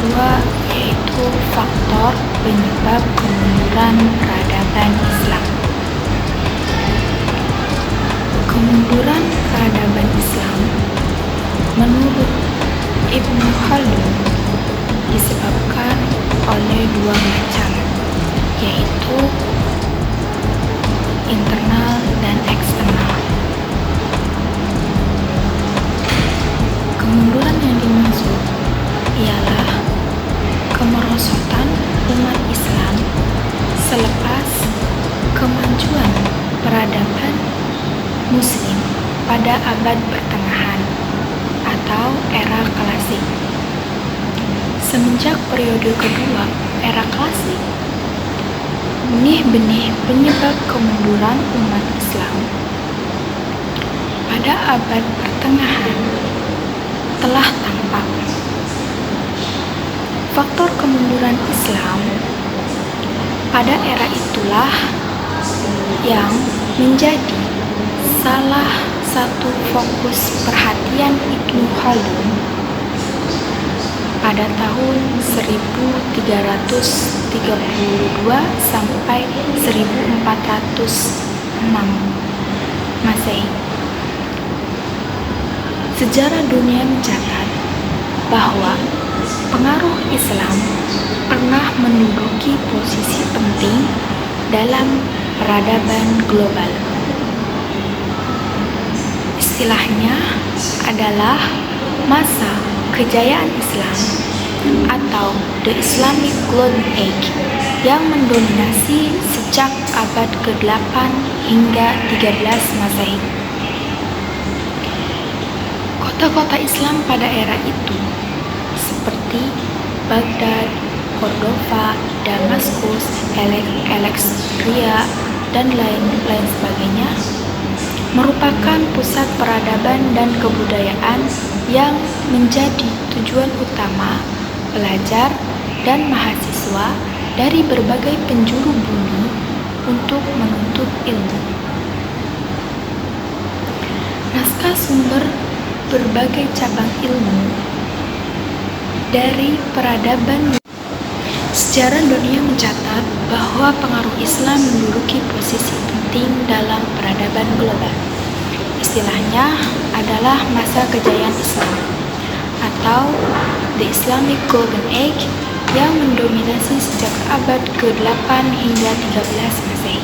kedua yaitu faktor penyebab kemunduran peradaban Islam. Kemunduran peradaban Islam menurut Ibnu Khaldun disebabkan oleh dua macam, yaitu internal dan eksternal. Kemunduran yang dimaksud ialah kemerosotan umat Islam selepas kemajuan peradaban Muslim pada abad pertengahan atau era klasik. Semenjak periode kedua era klasik, benih-benih penyebab kemunduran umat Islam pada abad pertengahan telah tampak. Faktor kemunduran Islam pada era itulah yang menjadi salah satu fokus perhatian Ibnu Khaldun pada tahun 1332 sampai 1406 Masehi. Sejarah dunia mencatat bahwa pengaruh Islam pernah menduduki posisi penting dalam peradaban global. Istilahnya adalah masa kejayaan Islam atau The Islamic Golden Age yang mendominasi sejak abad ke-8 hingga 13 Masehi. Kota-kota Islam pada era itu seperti Baghdad, Cordova, Damaskus, Alexandria, dan lain-lain sebagainya merupakan pusat peradaban dan kebudayaan yang menjadi tujuan utama pelajar dan mahasiswa dari berbagai penjuru bumi untuk menuntut ilmu. Naskah sumber berbagai cabang ilmu dari peradaban. Sejarah dunia mencatat bahwa pengaruh Islam menduduki posisi penting dalam peradaban global. Istilahnya adalah masa kejayaan Islam atau The Islamic Golden Age yang mendominasi sejak abad ke-8 hingga 13 Masehi.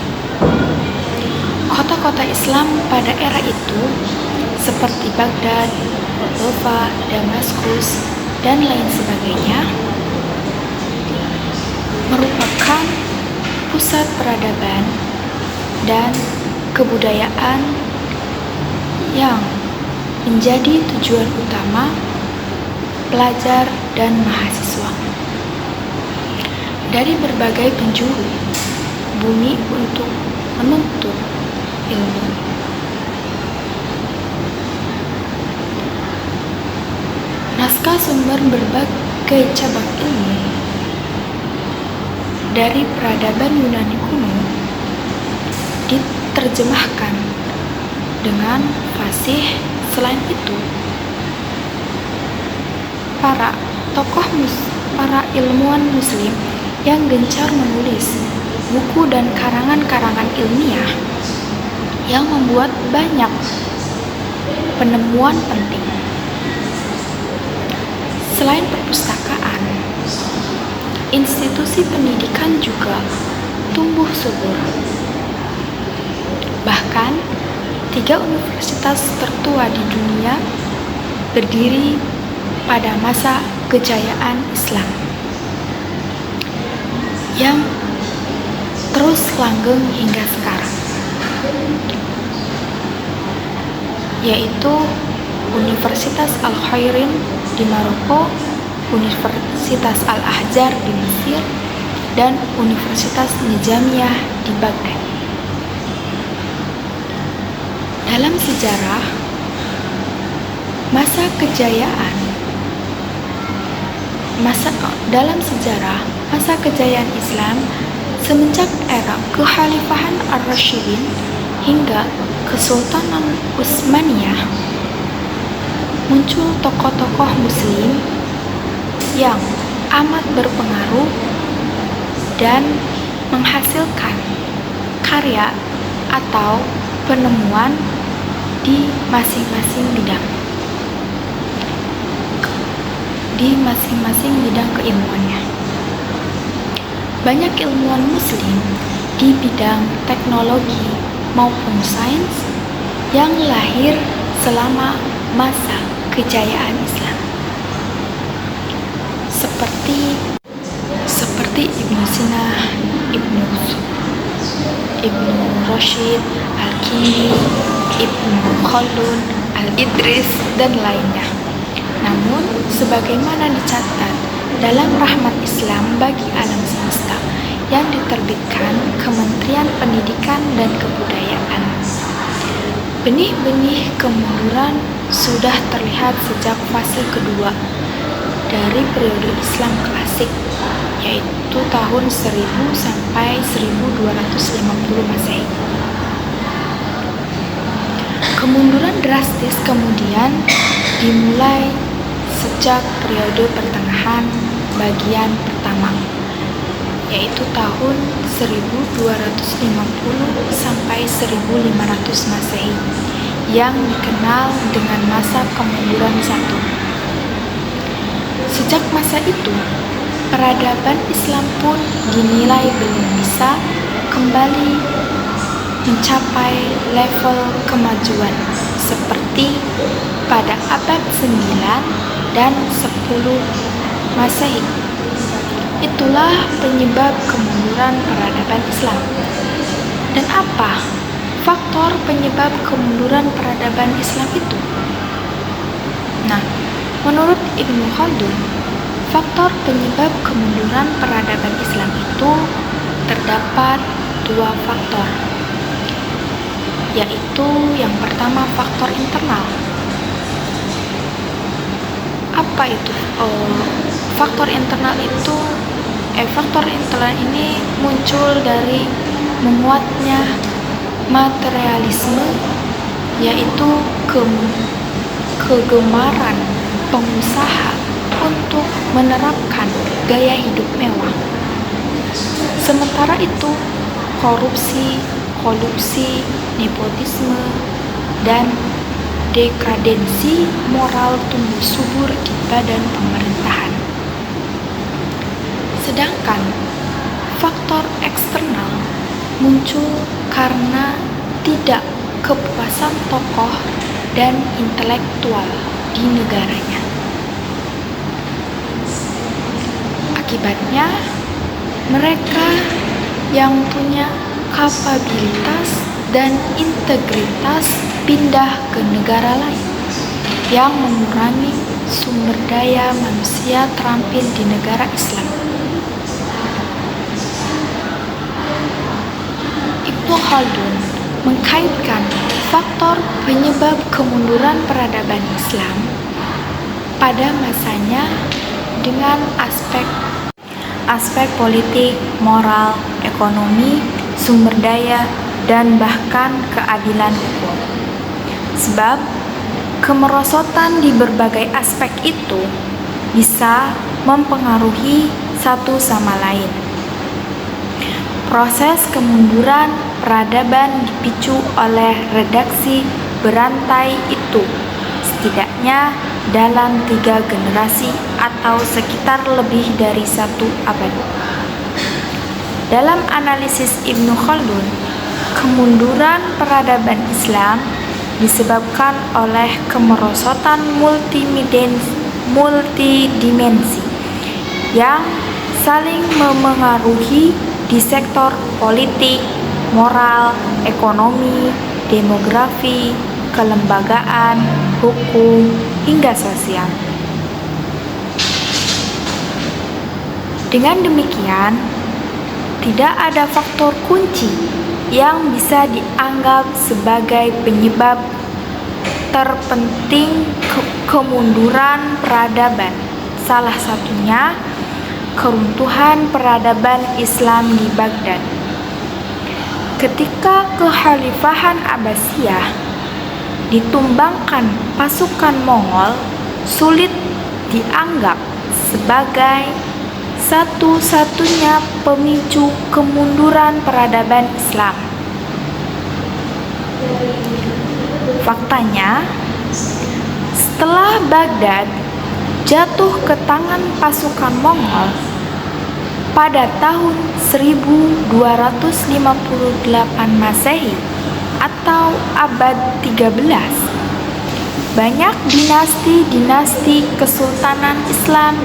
Kota-kota Islam pada era itu seperti Baghdad, Cordova, Damaskus, dan lain sebagainya merupakan pusat peradaban dan kebudayaan yang menjadi tujuan utama pelajar dan mahasiswa dari berbagai penjuru bumi untuk menuntut ilmu. Naskah sumber berbagai cabang ilmu dari peradaban Yunani kuno diterjemahkan dengan fasih. Selain itu, para ilmuwan Muslim yang gencar menulis buku dan karangan-karangan ilmiah yang membuat banyak penemuan penting. Selain perpustakaan, institusi pendidikan juga tumbuh subur. Bahkan, 3 universitas tertua di dunia berdiri pada masa kejayaan Islam yang terus langgeng hingga sekarang, yaitu Universitas Al-Khairin di Maroko, Universitas Al-Azhar di Mesir, dan Universitas Nizamiyah di Baghdad. Dalam sejarah, masa kejayaan Islam semenjak era Kekhalifahan Ar-Rasyidin hingga Kesultanan Utsmaniyah, muncul tokoh-tokoh Muslim yang amat berpengaruh dan menghasilkan karya atau penemuan di masing-masing bidang keilmuannya. Banyak ilmuwan muslim di bidang teknologi maupun sains yang lahir selama masa kejayaan Islam, seperti Ibnu Sina, Ibnu Rashid, Al-Kindi, Ibnu Khaldun, Al-Idris, dan lainnya. Namun, sebagaimana dicatat dalam Rahmat Islam bagi Alam Semesta yang diterbitkan Kementerian Pendidikan dan Kebudayaan, benih-benih kemunduran sudah terlihat sejak fase kedua dari periode Islam klasik, yaitu tahun 1000 sampai 1250 Masehi. Kemunduran drastis kemudian dimulai sejak periode pertengahan bagian pertama, yaitu tahun 1250 sampai 1500 Masehi, yang dikenal dengan masa kemunduran satu. Sejak masa itu, peradaban Islam pun dinilai belum bisa kembali mencapai level kemajuan seperti pada abad 9 dan 10 Masehi. Itulah penyebab kemunduran peradaban Islam. Dan apa faktor penyebab kemunduran peradaban Islam itu? Nah, menurut Ibnu Khaldun, faktor penyebab kemunduran peradaban Islam itu terdapat dua faktor, yaitu yang pertama faktor internal. Apa itu? Faktor internal ini muncul dari menguatnya materialisme, yaitu kegemaran pengusaha untuk menerapkan gaya hidup mewah. Sementara itu, korupsi, kolusi, nepotisme, dan dekadensi moral tumbuh subur di badan pemerintahan. Sedangkan faktor eksternal muncul karena tidak kepuasan tokoh dan intelektual di negaranya. Akibatnya, mereka yang punya kapabilitas dan integritas pindah ke negara lain, yang mengurangi sumber daya manusia terampil di negara Islam. Ibnu Khaldun mengkaitkan faktor penyebab kemunduran peradaban Islam pada masanya dengan aspek politik, moral, ekonomi, sumber daya, dan bahkan keadilan hukum. Sebab kemerosotan di berbagai aspek itu bisa mempengaruhi satu sama lain. Proses kemunduran peradaban dipicu oleh redaksi berantai itu, setidaknya dalam 3 generasi atau sekitar lebih dari 1 abad. Dalam analisis Ibnu Khaldun, kemunduran peradaban Islam disebabkan oleh kemerosotan multidimensi yang saling memengaruhi di sektor politik, moral, ekonomi, demografi, kelembagaan, hukum, hingga sosial. Dengan demikian, tidak ada faktor kunci yang bisa dianggap sebagai penyebab terpenting kemunduran peradaban. Salah satunya keruntuhan peradaban Islam di Baghdad. Ketika kekhalifahan Abbasiyah ditumbangkan pasukan Mongol, sulit dianggap sebagai satu-satunya pemicu kemunduran peradaban Islam. Faktanya, setelah Baghdad jatuh ke tangan pasukan Mongol pada tahun 1258 Masehi atau abad 13, banyak dinasti-dinasti Kesultanan Islam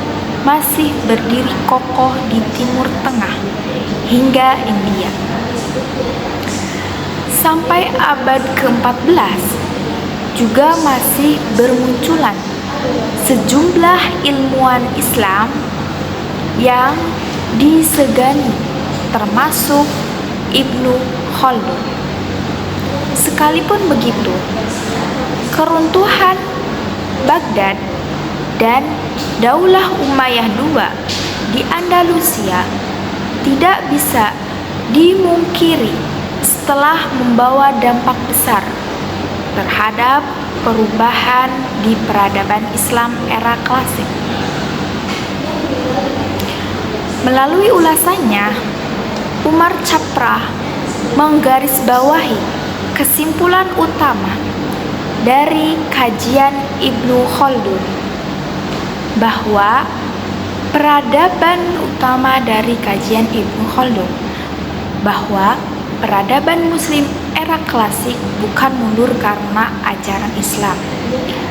masih berdiri kokoh di Timur Tengah hingga India. Sampai abad ke-14 juga masih bermunculan sejumlah ilmuwan Islam yang disegani, termasuk Ibnu Khaldun. Sekalipun begitu, keruntuhan Baghdad dan Daulah Umayyah II di Andalusia tidak bisa dimungkiri setelah membawa dampak besar terhadap perubahan di peradaban Islam era klasik. Melalui ulasannya, Umar Chaprah menggarisbawahi kesimpulan utama dari kajian Ibnu Khaldun bahwa peradaban Muslim era klasik bukan mundur karena ajaran Islam,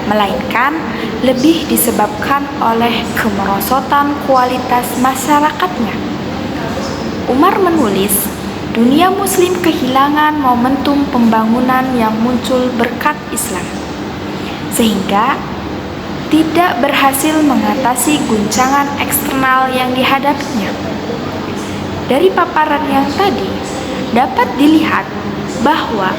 melainkan lebih disebabkan oleh kemerosotan kualitas masyarakatnya. Umar menulis, dunia Muslim kehilangan momentum pembangunan yang muncul berkat Islam, sehingga tidak berhasil mengatasi guncangan eksternal yang dihadapinya. Dari paparan yang tadi, dapat dilihat bahwa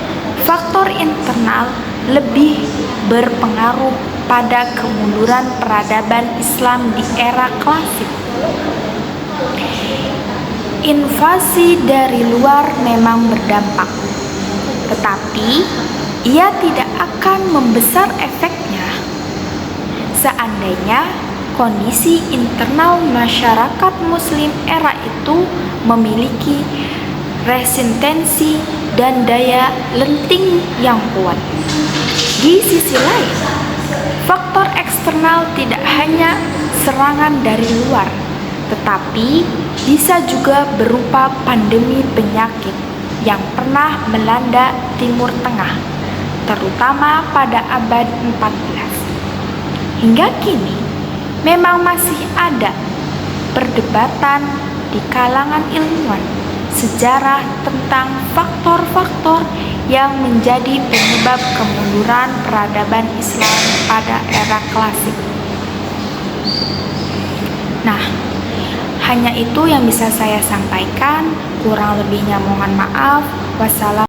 faktor internal lebih berpengaruh pada kemunduran peradaban Islam di era klasik. Invasi dari luar memang berdampak, tetapi ia tidak akan membesar efeknya seandainya kondisi internal masyarakat Muslim era itu memiliki resistensi dan daya lenting yang kuat. Di sisi lain, faktor eksternal tidak hanya serangan dari luar, tetapi bisa juga berupa pandemi penyakit yang pernah melanda Timur Tengah, terutama pada abad 14. Hingga kini, memang masih ada perdebatan di kalangan ilmuwan sejarah tentang faktor-faktor yang menjadi penyebab kemunduran peradaban Islam pada era klasik. Nah, hanya itu yang bisa saya sampaikan. Kurang lebihnya mohon maaf. Wassalamualaikum